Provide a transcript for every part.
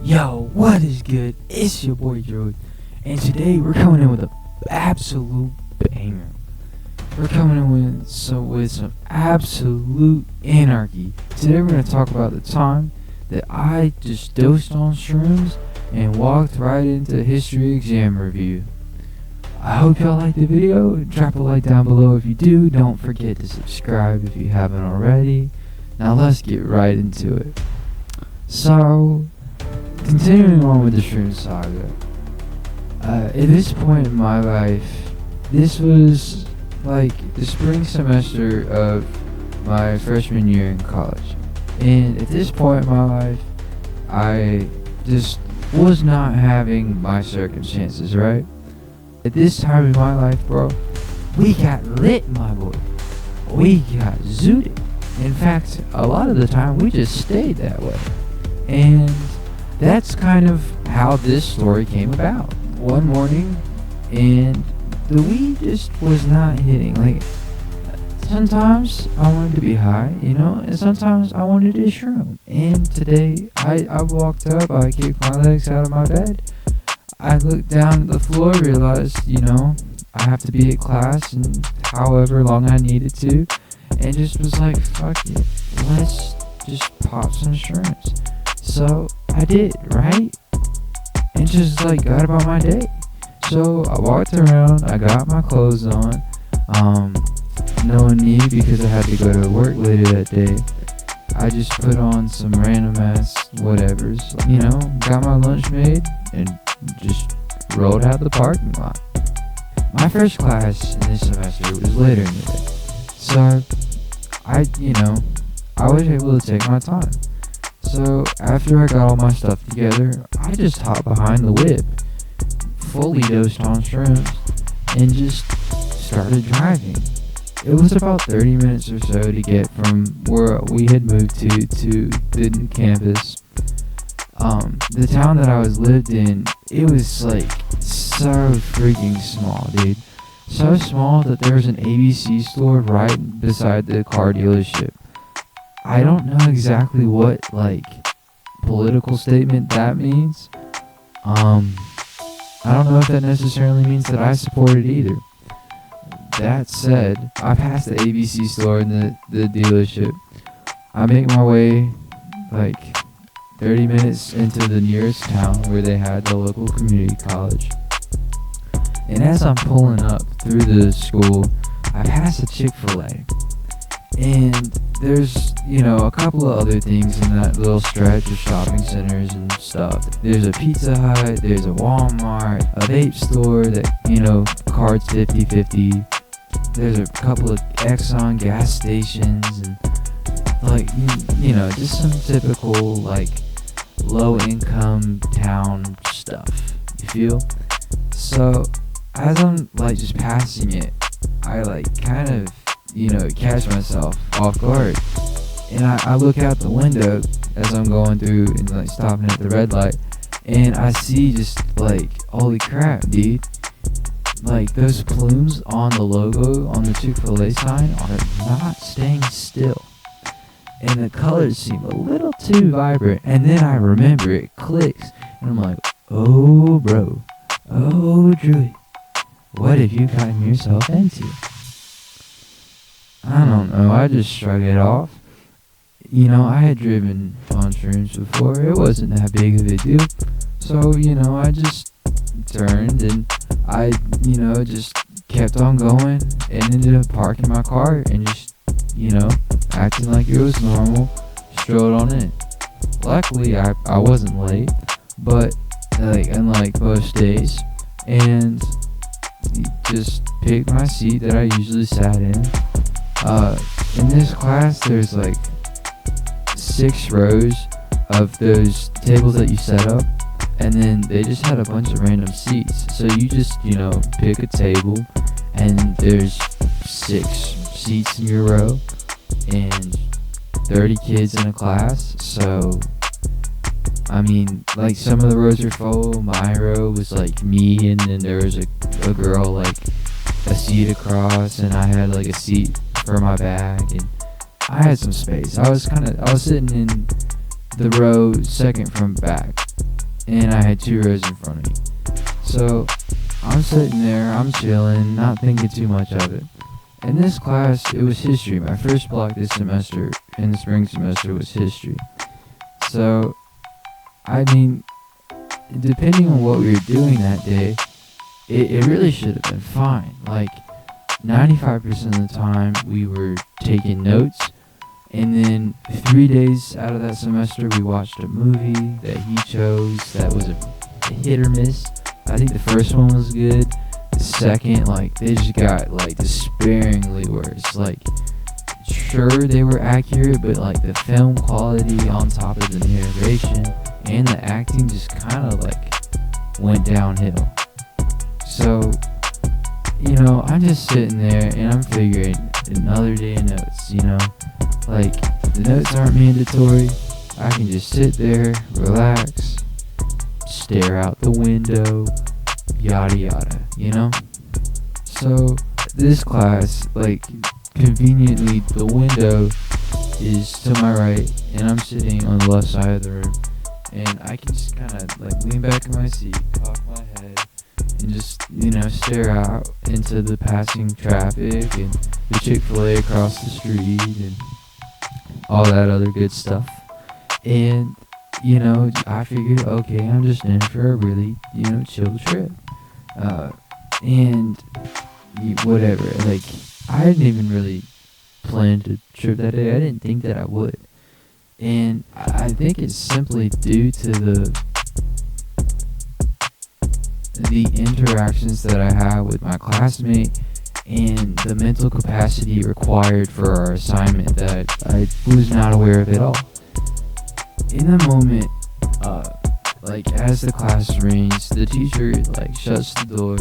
Yo, what is good? It's your boy Druid, and today we're coming in with an absolute banger. We're coming in with some absolute anarchy. Today we're going to talk about the time that I just dosed on shrooms and walked right into history exam review. I hope y'all like the video. Drop a like down below if you do. Don't forget to subscribe if you haven't already. Now let's get right into it. So, continuing on with the shroom saga. At this point in my life, this was like the spring semester of my freshman year in college. And at this point in my life, I just was not having my circumstances, right? At this time in my life, bro, we got lit, my boy. We got zooted. In fact, a lot of the time, we just stayed that way. And that's kind of how this story came about. One morning, and the weed just was not hitting. Like, sometimes I wanted to be high, and sometimes I wanted to shroom. And today, I walked up, I kicked my legs out of my bed. I looked down at the floor, realized, I have to be at class and however long I needed to, and just was like, fuck it, let's just pop some shrooms. So I did, right? And just got about my day. So I walked around, I got my clothes on, knowing me because I had to go to work later that day. I just put on some random ass whatevers, got my lunch made and just rolled out the parking lot. My first class in this semester was later in the day. So I was able to take my time. So after I got all my stuff together, I just hopped behind the whip, fully dosed on shrooms, and just started driving. It was about 30 minutes or so to get from where we had moved to the new campus. The town that I lived in, it was so freaking small, dude. So small that there was an ABC store right beside the car dealership. I don't know exactly what political statement that means. I don't know if that necessarily means that I support it either. That said, I passed the ABC store and the dealership. I make my way 30 minutes into the nearest town where they had the local community college. And as I'm pulling up through the school, I pass a Chick-fil-A. And there's, a couple of other things in that little stretch of shopping centers and stuff. There's a Pizza Hut, there's a Walmart, a vape store that, cards 50/50. There's a couple of Exxon gas stations and, just some typical, low-income town stuff. You feel? So, as I'm, just passing it, I, kind of catch myself off guard. And I look out the window as I'm going through and stopping at the red light, and I see just holy crap, dude. Those plumes on the logo on the Chick-fil-A sign are not staying still. And the colors seem a little too vibrant. And then I remember it clicks, and I'm like, oh bro, oh Druid, what have you gotten yourself into? I don't know, I just shrugged it off. I had driven on shrooms before, it wasn't that big of a deal. So, I just turned and I, just kept on going and ended up parking my car and just, acting like it was normal, strolled on in. Luckily, I wasn't late, but, unlike most days, and just picked my seat that I usually sat in. In this class, there's 6 rows of those tables that you set up, and then they just had a bunch of random seats. So you just, pick a table, and there's 6 seats in your row, and 30 kids in a class. So, some of the rows are full. My row was me, and then there was a girl a seat across, and I had a seat for my bag, and I had some space. I was sitting in the row second from back, and I had 2 rows in front of me. So I'm sitting there, I'm chilling, not thinking too much of it. In this class, it was history. My first block this semester, in the spring semester, was history. So, I mean, depending on what we were doing that day, it really should have been fine. Like, 95% of the time, we were taking notes. And then 3 days out of that semester, we watched a movie that he chose that was a hit or miss. I think the first one was good. The second, like, they just got, like, despairingly worse. Like, sure, they were accurate, but, like, the film quality on top of the narration and the acting just kind of, like, went downhill. So, you know, I'm just sitting there, and I'm figuring, another day of notes, you know? Like, the notes aren't mandatory. I can just sit there, relax, stare out the window, yada yada, you know? So, this class, like, conveniently, the window is to my right, and I'm sitting on the left side of the room, and I can just kind of, like, lean back in my seat, cock my head, and just, you know, stare out into the passing traffic, and the Chick-fil-A across the street, and all that other good stuff. And, you know, I figured, okay, I'm just in for a really, you know, chill trip. And whatever, like, I didn't even really plan to trip that day. I didn't think that I would. And I think it's simply due to the interactions that I had with my classmate and the mental capacity required for our assignment that I was not aware of at all. In the moment, like, as the class rings, the teacher, like, shuts the door,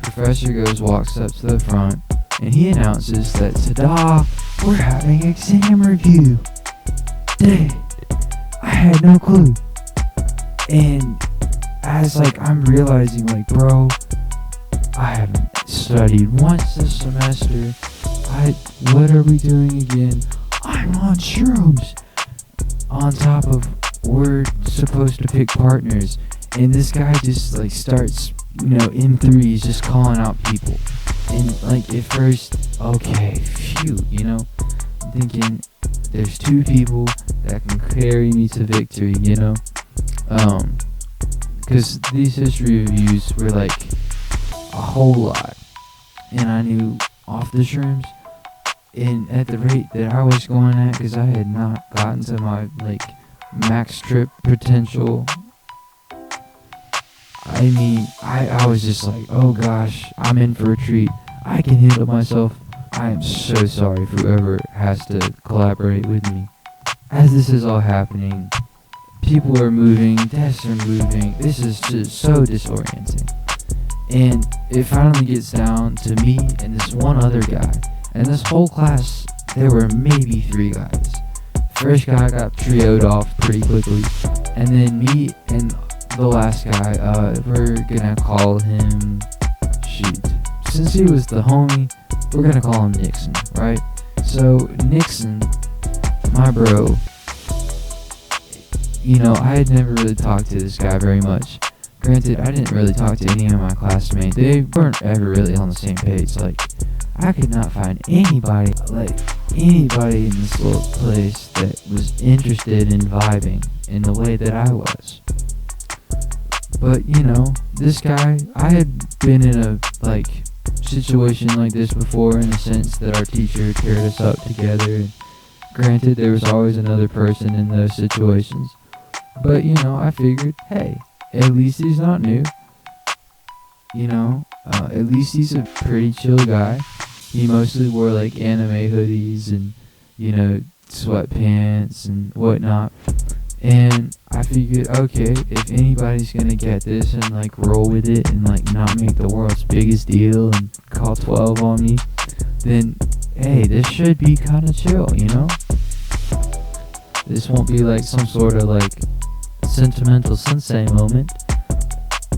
professor walks up to the front, and he announces that, ta-da, we're having exam review. Dang, I had no clue. And as, like, I'm realizing, like, bro, I haven't studied once this semester. What are we doing again? I'm on shrooms. On top of, we're supposed to pick partners, and this guy just, like, starts, you know, in threes, just calling out people. And, like, at first, okay, phew, you know, I'm thinking, there's 2 people that can carry me to victory, you know? Because these history reviews were, like, a whole lot. And I knew off the shrooms, and at the rate that I was going at, because I had not gotten to my, like, max trip potential, I mean, I was just like, oh gosh, I'm in for a treat. I can handle myself. I am so sorry for whoever has to collaborate with me. As this is all happening, people are moving, desks are moving. This is just so disorienting. And it finally gets down to me and this one other guy. And this whole class, there were maybe 3 guys. First guy got trioed off pretty quickly. And then me and the last guy, we're gonna call him, since he was the homie, we're gonna call him Nixon, right? So Nixon, my bro, you know, I had never really talked to this guy very much. Granted, I didn't really talk to any of my classmates. They weren't ever really on the same page. Like, I could not find anybody in this little place that was interested in vibing in the way that I was. But, you know, this guy, I had been in a, like, situation like this before, in the sense that our teacher paired us up together. And granted, there was always another person in those situations. But, you know, I figured, hey, at least he's not new. You know, at least he's a pretty chill guy. He mostly wore, like, anime hoodies and, you know, sweatpants and whatnot. And I figured, okay, if anybody's gonna get this and, like, roll with it and, like, not make the world's biggest deal and call 12 on me, then, hey, this should be kind of chill, you know? This won't be, like, some sort of, like, sentimental sensei moment,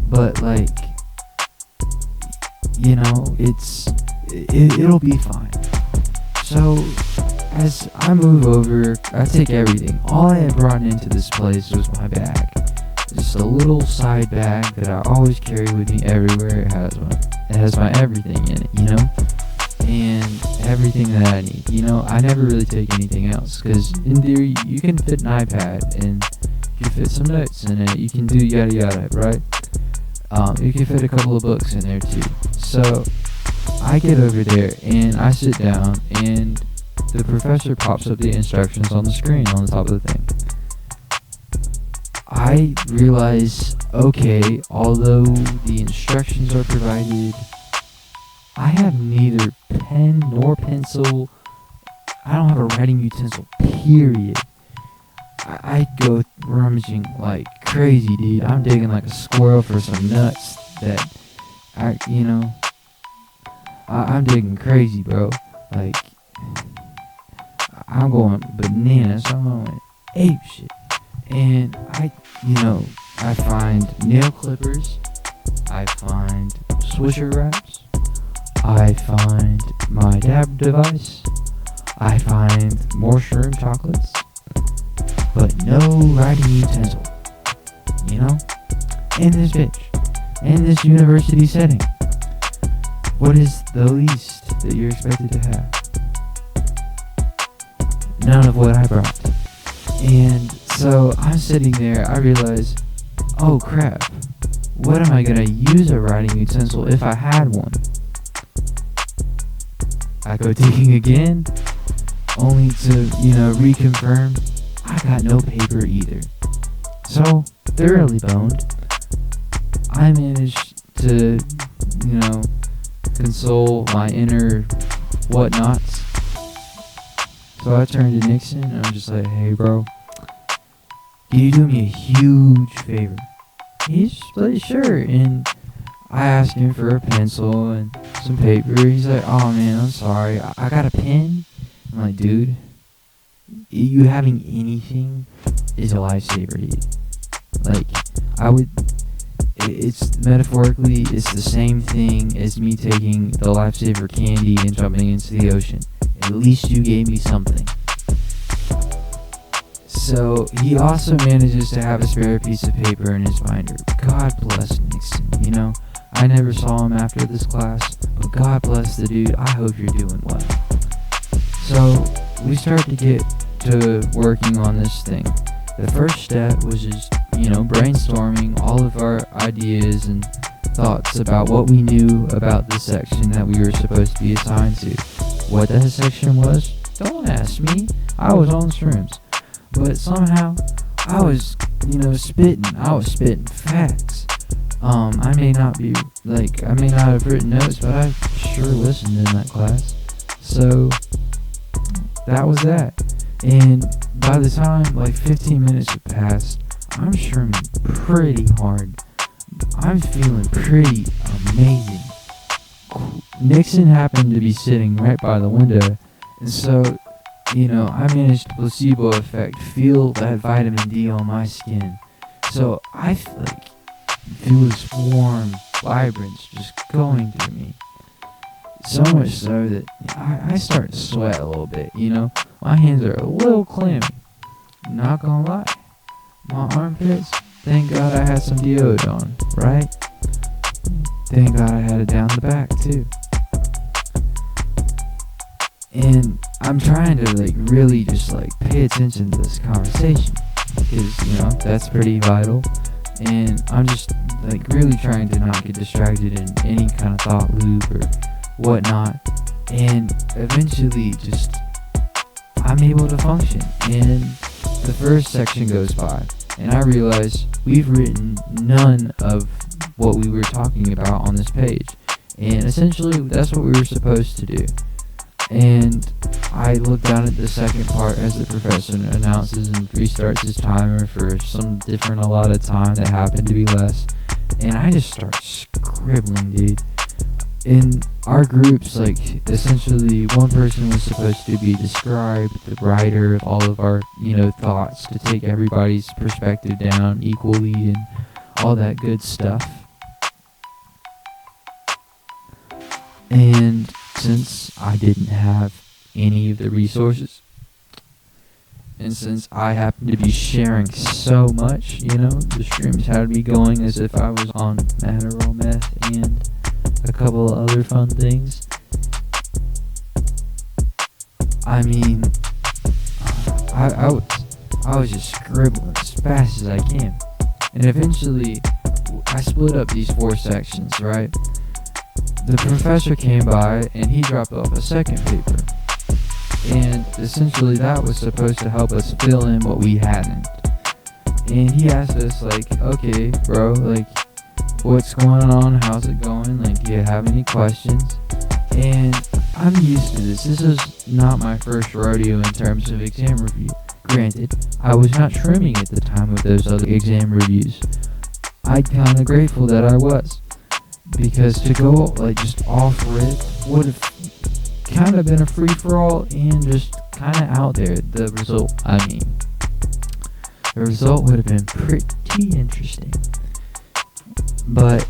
but, like, you know, it'll be fine. So as I move over, I take everything. All I had brought into this place was my bag. Just a little side bag that I always carry with me everywhere. It has my everything in it, and everything that I need. I never really take anything else, because in theory, you can fit an iPad, and you can fit some notes in it. You can do yada yada, right? You can fit a couple of books in there too. So I get over there and I sit down, and the professor pops up the instructions on the screen on the top of the thing. I realize, okay, although the instructions are provided, I have neither pen nor pencil. I don't have a writing utensil, period. I go rummaging like crazy, dude. I'm digging like a squirrel for some nuts that I'm digging crazy, bro. Like, I'm going bananas. I'm going ape shit. And I find nail clippers. I find Swisher wraps. I find my dab device. I find more shroom chocolates. But no writing utensil. In this bitch. In this university setting. What is the least that you're expected to have? None of what I brought. And so I'm sitting there, I realize, oh crap, what am I gonna use a writing utensil if I had one? I go digging again, only to, reconfirm, I got no paper either. So, thoroughly boned, I managed to, console my inner whatnots. So I turned to Nixon and I'm just like, hey bro, can you do me a huge favor? He's like, sure. And I asked him for a pencil and some paper. He's like, oh man, I'm sorry, I got a pen. I'm like, dude, you having anything is a lifesaver, dude. Like, it's metaphorically, it's the same thing as me taking the lifesaver candy and jumping into the ocean. At least you gave me something. So he also manages to have a spare piece of paper in his binder. God bless Nixon, I never saw him after this class, but God bless the dude. I hope you're doing well. So we start to get to working on this thing. The first step was just, brainstorming all of our ideas and thoughts about what we knew about the section that we were supposed to be assigned to. What that section was, don't ask me. I was on shrooms. But somehow, I was, spitting. I was spitting facts. I may not have written notes, but I sure listened in that class. So, that was that. And by the time, 15 minutes had passed, I'm shrooming pretty hard. I'm feeling pretty amazing. Nixon happened to be sitting right by the window, and so, I managed to placebo effect, feel that vitamin D on my skin. So I feel this warm vibrance just going through me. So much so that I start to sweat a little bit, My hands are a little clammy. Not gonna lie. My armpits, thank God I had some deodorant on, right? Thank God I had it down the back too. And I'm trying to really just pay attention to this conversation, because that's pretty vital. And I'm just really trying to not get distracted in any kind of thought loop or whatnot. And eventually just I'm able to function. And the first section goes by, and I realize we've written none of what we were talking about on this page. And essentially, that's what we were supposed to do. And I look down at the second part as the professor announces and restarts his timer for some different allotted time that happened to be less. And I just start scribbling, dude. In our groups, essentially one person was supposed to be the scribe, the writer of all of our, thoughts, to take everybody's perspective down equally and all that good stuff. And since I didn't have any of the resources. And since I happen to be sharing so much, the streams had me going as if I was on Adderall, meth, and a couple of other fun things. I mean, I was just scribbling as fast as I can. And eventually, I split up these 4 sections, right? The professor came by and he dropped off a second paper. And essentially that was supposed to help us fill in what we hadn't. And he asked us, like, okay, bro, like, what's going on? How's it going? Like, do you have any questions? And I'm used to this. This is not my first rodeo in terms of exam review. Granted, I was not shrooming at the time of those other exam reviews. I'm kind of grateful that I was. Because to go, like, just off rip would have kind of been a free-for-all and just kind of out there. The result would have been pretty interesting. But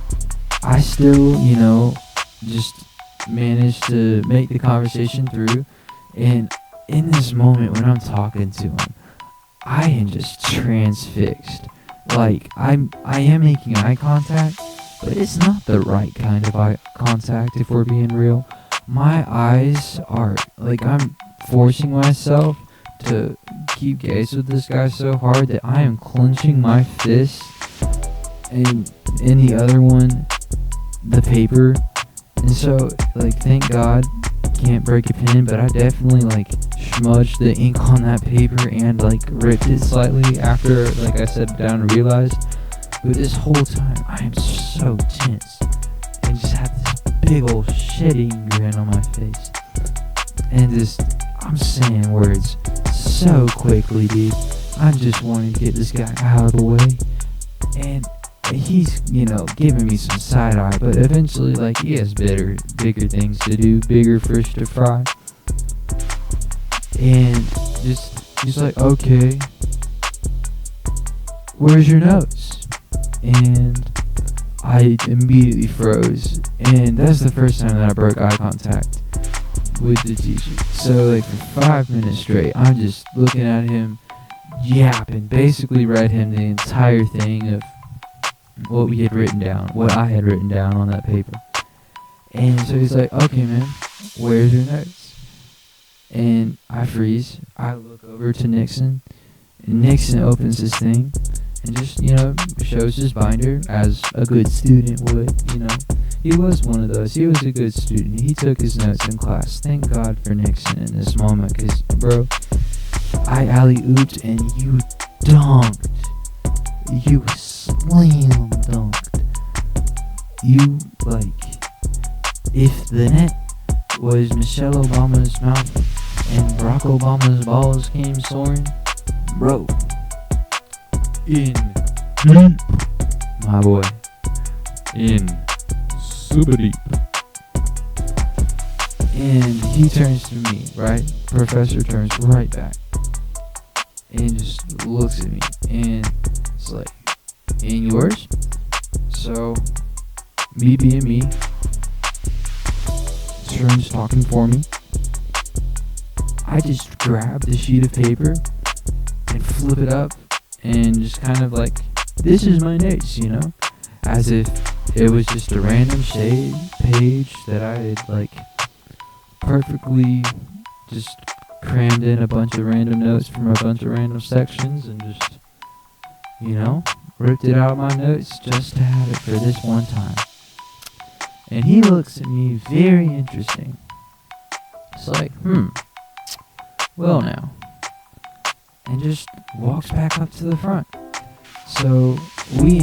I still, just managed to make the conversation through. And in this moment when I'm talking to him, I am just transfixed. Like, I am making eye contact, but it's not the right kind of eye contact, if we're being real. My eyes are, like, I'm forcing myself to keep gaze with this guy so hard that I am clenching my fist, and in the other one, the paper. And so, like, thank God, can't break a pen, but I definitely, like, smudged the ink on that paper and, like, ripped it slightly after, like, I sat down and realized. But this whole time, I am so tense and just have this big old shitting grin on my face. And just, I'm saying words so quickly, dude. I'm just wanting to get this guy out of the way. And he's, giving me some side eye, but eventually, like, he has bigger things to do, bigger fish to fry. And he's like, okay, where's your notes? And I immediately froze, and that's the first time that I broke eye contact with the teacher. So, like, for 5 minutes straight, I'm just looking at him, yapping, basically read him the entire thing of what we had written down, what I had written down on that paper. And so he's like, okay, man, where's your notes? And I freeze. I look over to Nixon, and Nixon opens his thing and just, shows his binder as a good student would, He was one of those. He was a good student. He took his notes in class. Thank God for Nixon in this moment, because, bro, I alley-ooped and you dunked. You slam dunked. You, like, if the net was Michelle Obama's mouth and Barack Obama's balls came soaring, bro, in deep, my boy, in super deep. And he turns to me, right? Professor turns right back and just looks at me, and it's like, and yours? So, me being me, Stern's talking for me, I just grab the sheet of paper and flip it up and just kind of like, this is my notes, as if it was just a random page that I had, like, perfectly just crammed in a bunch of random notes from a bunch of random sections and just, ripped it out of my notes just to have it for this one time. And he looks at me very interesting. It's like, well now. And just walks back up to the front. So we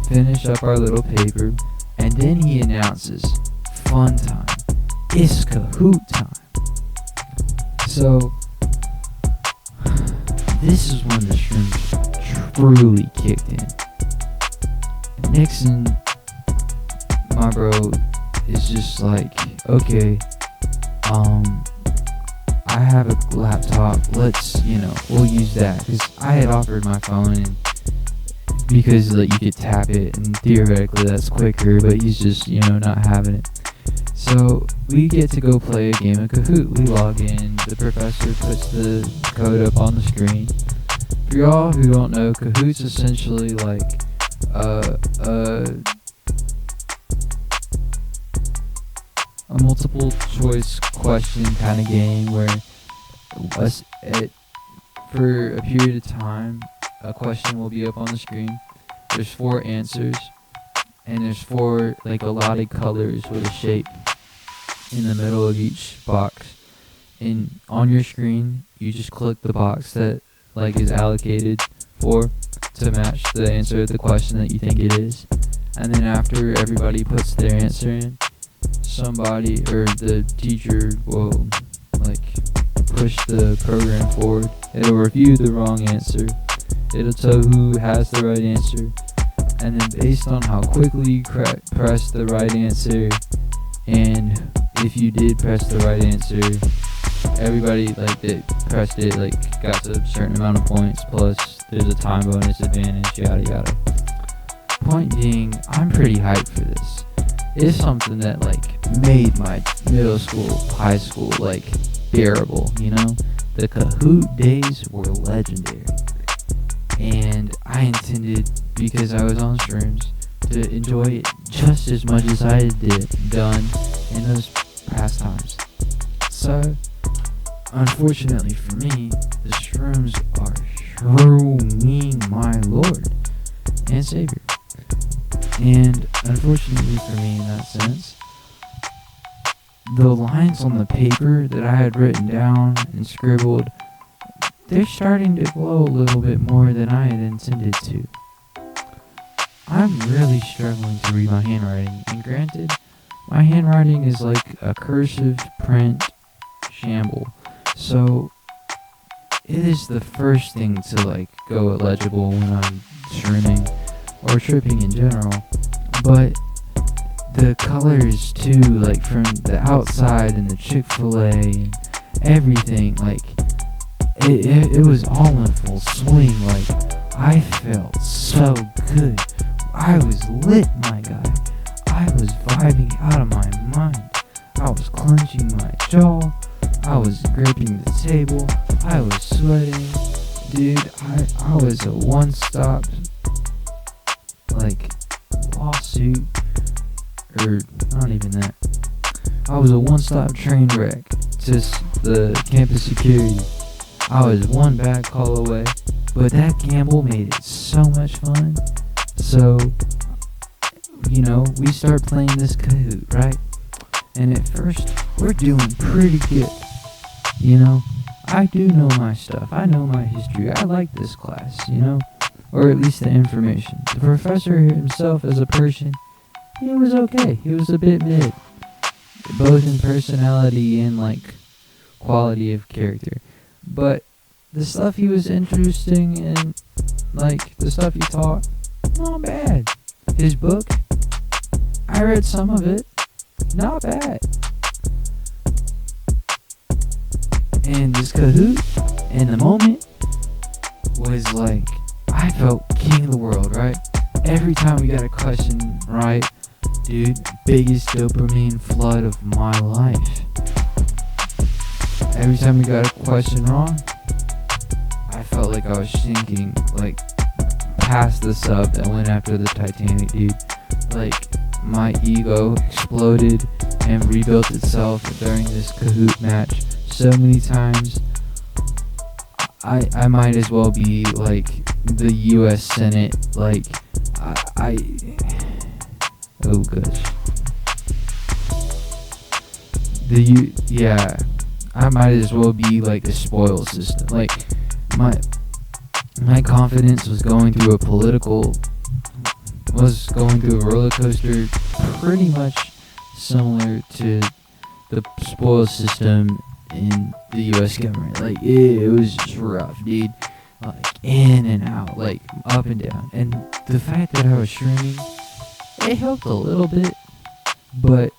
finish up our little paper, and then he announces, fun time. It's Kahoot time. So this is when the shrooms truly kicked in. Nixon, my bro, is just like, okay, I have a laptop, let's, we'll use that, because I had offered my phone, and because, like, you could tap it, and theoretically that's quicker, but he's just, not having it. So we get to go play a game of Kahoot. We log in, the professor puts the code up on the screen. For y'all who don't know, Kahoot's essentially like a multiple choice question kind of game where for a period of time, a question will be up on the screen. There's 4 answers, and there's 4 like allotted colors with a shape in the middle of each box. And on your screen, you just click the box that like is allocated for to match the answer of the question that you think it is. And then after everybody puts their answer in, somebody or the teacher will like push the program forward. It'll review the wrong answer. It'll tell who has the right answer. And then based on how quickly you press the right answer, and if you did press the right answer, everybody like that pressed it like got a certain amount of points, plus there's a time bonus advantage, yada yada. Point being, I'm pretty hyped for this. It's something that like made my middle school, high school like bearable, you know? The Kahoot days were legendary. And I intended, because I was on shrooms, to enjoy it just as much as I done in those past times. So, unfortunately for me, the shrooms are shrooming my Lord and Savior. And unfortunately for me in that sense, the lines on the paper that I had written down and scribbled, they're starting to glow a little bit more than I had intended to. I'm really struggling to read my handwriting, and granted, my handwriting is like a cursive print shamble, so it is the first thing to like go illegible when I'm shrooming or tripping in general. But the colors too, like from the outside and the Chick-fil-A and everything, like it was all in full swing. Like I felt so good. I was lit, my guy. I was vibing out of my mind. I was clenching my jaw. I was gripping the table. I was sweating. Dude, I was a one-stop like lawsuit, or not even that. I was a one-stop train wreck. Just the campus security. I was one bad call away, but that gamble made it so much fun. So, you know, we start playing this Kahoot, right? And at first, we're doing pretty good. You know, I do know my stuff. I know my history. I like this class, you know? Or at least the information. The professor himself as a person, he was okay. He was a bit mid. Both in personality and, like, quality of character. But the stuff he was interesting in, like, the stuff he taught, not bad. His book, I read some of it, not bad. And this Kahoot, in the moment, was like, I felt king of the world, right? Every time we got a question right, dude, biggest dopamine flood of my life. Every time we got a question wrong, I felt like I was sinking, like, past the sub that went after the Titanic, dude. Like, my ego exploded and rebuilt itself during this Kahoot match so many times. I might as well be like the U.S. Senate. Like, oh gosh. I might as well be like the spoil system. Like, my confidence was going through a roller coaster, pretty much similar to the spoil system in the U.S. government. Like, it was just rough, dude. Like, in and out, like, up and down. And the fact that I was shrooming, it helped a little bit, but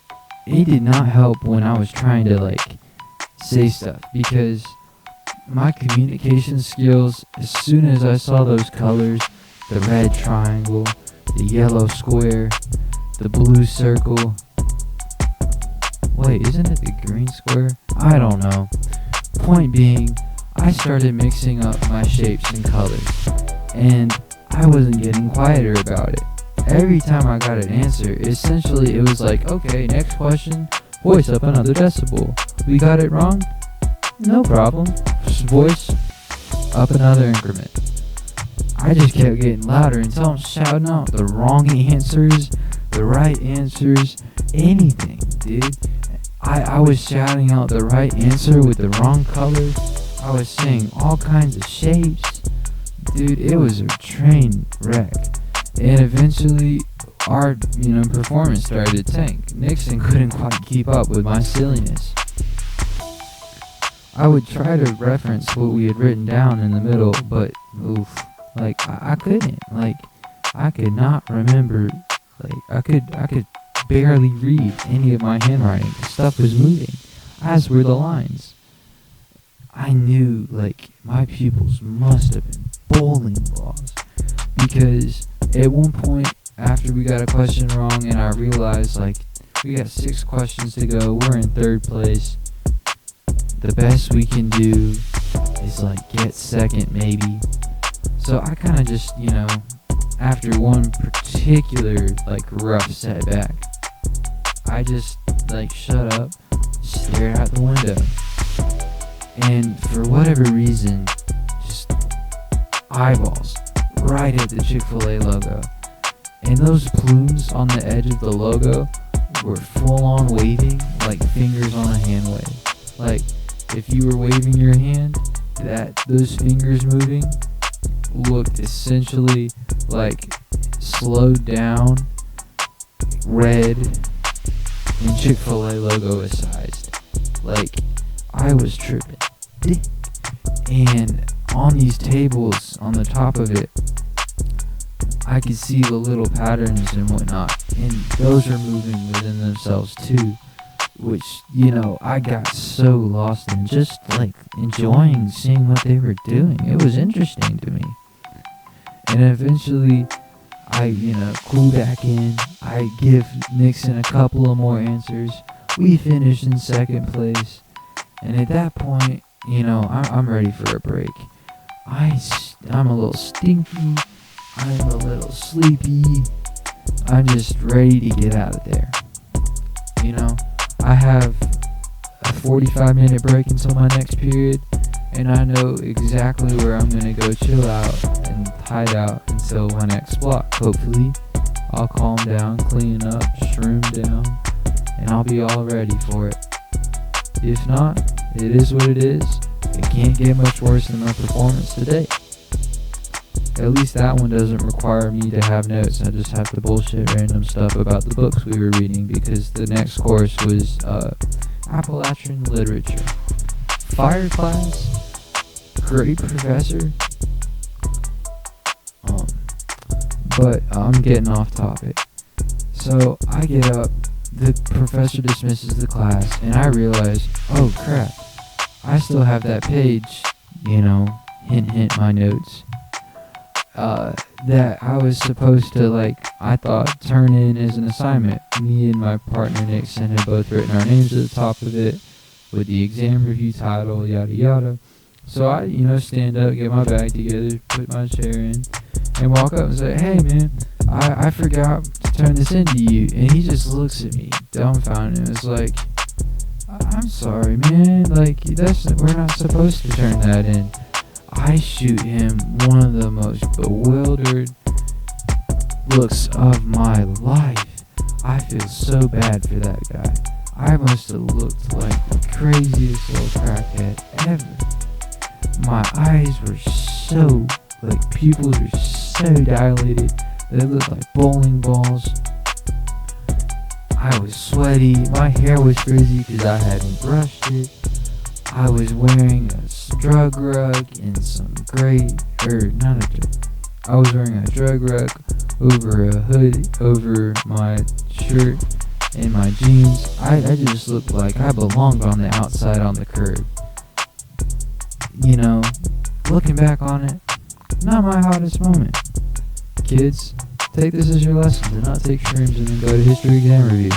it did not help when I was trying to, like, say stuff, because my communication skills, as soon as I saw those colors, the red triangle, the yellow square, the blue circle, Wait, isn't it the green square? I don't know. Point being, I started mixing up my shapes and colors, and I wasn't getting quieter about it. Every time I got an answer, essentially it was like, okay, next question, voice up another decibel. We got it wrong? No problem. Just voice up another increment. I just kept getting louder until I'm shouting out the wrong answers, the right answers, anything, dude. I was shouting out the right answer with the wrong color. I was saying all kinds of shapes. Dude, it was a train wreck. And eventually, our performance started to tank. Nixon couldn't quite keep up with my silliness. I would try to reference what we had written down in the middle, but I couldn't. I could not remember. I could barely read any of my handwriting. Stuff was moving, as were the lines. I knew, my pupils must have been bowling balls, because at one point, after we got a question wrong, and I realized, we got 6 questions to go, we're in 3rd place, the best we can do is, get 2nd, maybe. So I kind of just, after one particular, rough setback, I just, shut up, stared out the window, and for whatever reason, just eyeballs right at the Chick-fil-A logo. And those plumes on the edge of the logo were full-on waving, like fingers on a hand wave. If you were waving your hand, those fingers moving looked essentially like slowed down, red, and Chick-fil-A logo sized. I was tripping. And on these tables, on the top of it, I could see the little patterns and whatnot, and those are moving within themselves too, which, I got so lost in just, enjoying seeing what they were doing. It was interesting to me. And eventually, I, clue back in, I give Nixon a couple of more answers, we finish in 2nd place, and at that point, I'm ready for a break. I'm a little stinky, I'm a little sleepy, I'm just ready to get out of there. I have a 45-minute break until my next period, and I know exactly where I'm going to go chill out and hide out until my next block. Hopefully, I'll calm down, clean up, shroom down, and I'll be all ready for it. If not, it is what it is. It can't get much worse than my performance today. At least that one doesn't require me to have notes. I just have to bullshit random stuff about the books we were reading, because the next course was Appalachian literature. Fire class, great professor. But I'm getting off topic. So I get up, the professor dismisses the class, and I realize, oh crap, I still have that page, hint hint my notes, that I was supposed to, I thought, turn in as an assignment. Me and my partner Nixon had both written our names at the top of it, with the exam review title, yada yada. So I, stand up, get my bag together, put my chair in, and walk up and say, hey man, I forgot to turn this in to you. And he just looks at me, dumbfounded, and is like, I'm sorry man, we're not supposed to turn that in. I shoot him one of the most bewildered looks of my life. I feel so bad for that guy. I must have looked like the craziest little crackhead ever. My eyes were so, pupils were so dilated, they looked like bowling balls. I was sweaty, my hair was frizzy because I hadn't brushed it. I was wearing a drug rug and some I was wearing a drug rug over a hood, over my shirt and my jeans. I just looked like I belonged on the outside on the curb. Looking back on it, not my hottest moment. Kids, take this as your lesson to not take shrooms and then go to history exam review.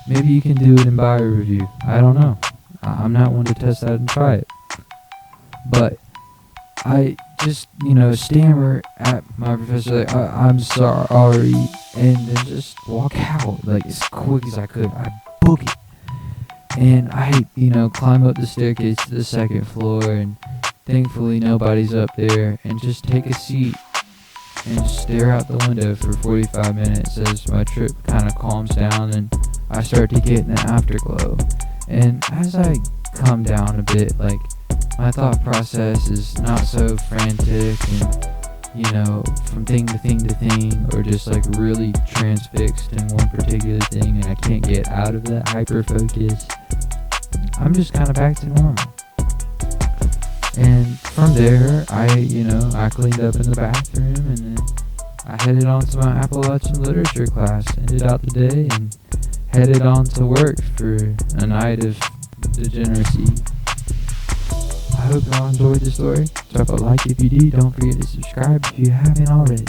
Maybe you can do it in bio review. I don't know. I'm not one to test that and try it. But I just, stammer at my professor, like, I'm sorry, and then just walk out, like, as quick as I could. I book it. And I, climb up the staircase to the second floor, and thankfully nobody's up there, and just take a seat and just stare out the window for 45 minutes as my trip kind of calms down and I start to get an afterglow. And as I calm down a bit, like, my thought process is not so frantic and, from thing to thing to thing, or just like really transfixed in one particular thing and I can't get out of that hyper focus. I'm just kind of back to normal. And from there, I cleaned up in the bathroom, and then I headed on to my Appalachian literature class, ended out the day, and headed on to work for a night of degeneracy. I hope y'all enjoyed the story. Drop a like if you do. Don't forget to subscribe if you haven't already.